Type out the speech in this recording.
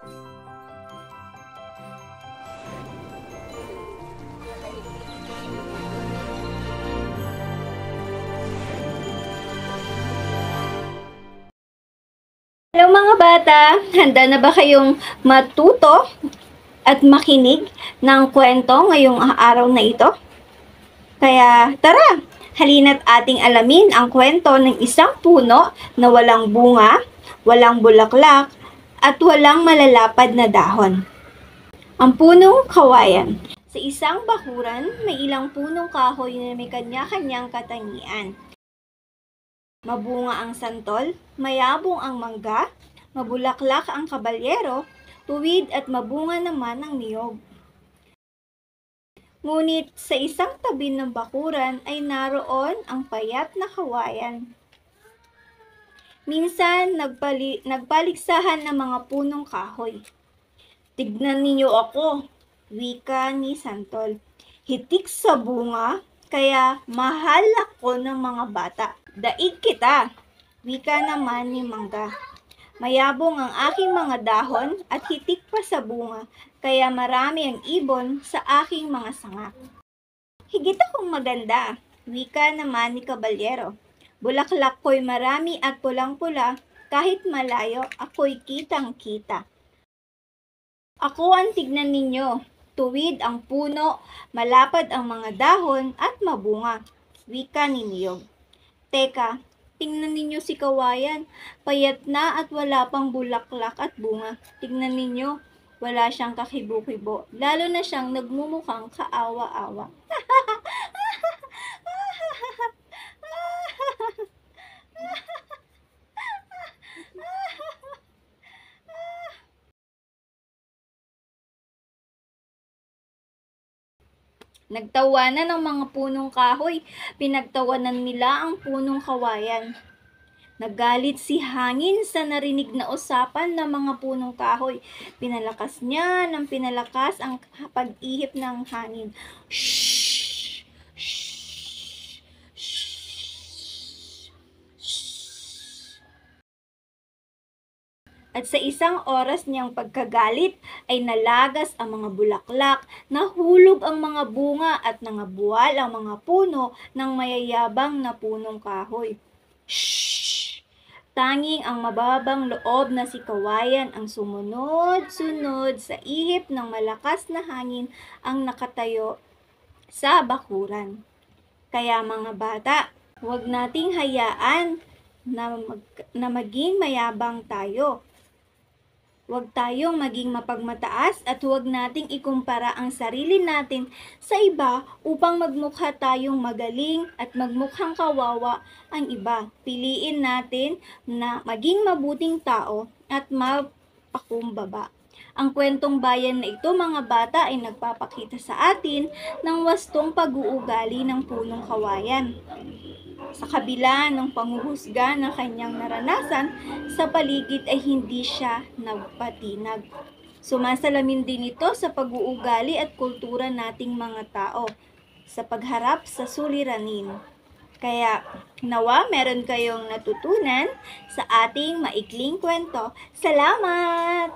Hello mga bata! Handa na ba kayong matuto at makinig ng kwento ngayong araw na ito? Kaya tara, halina't ating alamin ang kwento ng isang puno na walang bunga, walang bulaklak, at walang malalapad na dahon. Ang punong kawayan. Sa isang bakuran, may ilang punong kahoy na may kanya-kanyang katangian. Mabunga ang santol, mayabong ang mangga, mabulaklak ang kabalyero, tuwid at mabunga naman ang niyog. Ngunit sa isang tabi ng bakuran ay naroon ang payat na kawayan. Minsan nagpaligsahan ng mga punong kahoy. "Tignan ninyo ako," wika ni santol. "Hitik sa bunga, kaya mahal ako ng mga bata. Daig kita," wika naman ni mangga. "Mayabong ang aking mga dahon at hitik pa sa bunga, kaya marami ang ibon sa aking mga sanga." "Higit akong maganda," wika naman ni kabalyero. "Bulaklak ko'y marami at pulang-pula, kahit malayo ako'y kitang-kita." "Ako ang tignan ninyo, tuwid ang puno, malapad ang mga dahon at mabunga," wika ni niyog. "Teka, tingnan ninyo si kawayan, payat na at wala pang bulaklak at bunga. Tingnan ninyo, wala siyang kakibo-kibo, lalo na siyang nagmumukhang kaawa-awa." Nagtawanan ang mga punong kahoy, pinagtawanan nila ang punong kawayan. Nagalit si hangin sa narinig na usapan ng mga punong kahoy. Pinalakas niya ng pinalakas ang pag-ihip ng hangin. Shhh! Shhh! Shhh! At sa isang oras niyang pagkagalit ay nalagas ang mga bulaklak, nahulog ang mga bunga at nangabuwal ang mga puno ng mayayabang na punong kahoy. Shhh! Tanging ang mababang loob na si kawayan ang sumunod-sunod sa ihip ng malakas na hangin ang nakatayo sa bakuran. Kaya mga bata, huwag nating hayaan na maging mayabang tayo. Huwag tayong maging mapagmataas at huwag nating ikumpara ang sarili natin sa iba upang magmukha tayong magaling at magmukhang kawawa ang iba. Piliin natin na maging mabuting tao at mapakumbaba. Ang kwentong bayan na ito mga bata ay nagpapakita sa atin ng wastong pag-uugali ng punong kawayan. Sa kabila ng panghuhusga na kanyang naranasan sa paligid ay hindi siya nagpatinag. Sumasalamin din ito sa pag-uugali at kultura nating mga tao sa pagharap sa suliranin. Kaya nawa meron kayong natutunan sa ating maikling kwento. Salamat!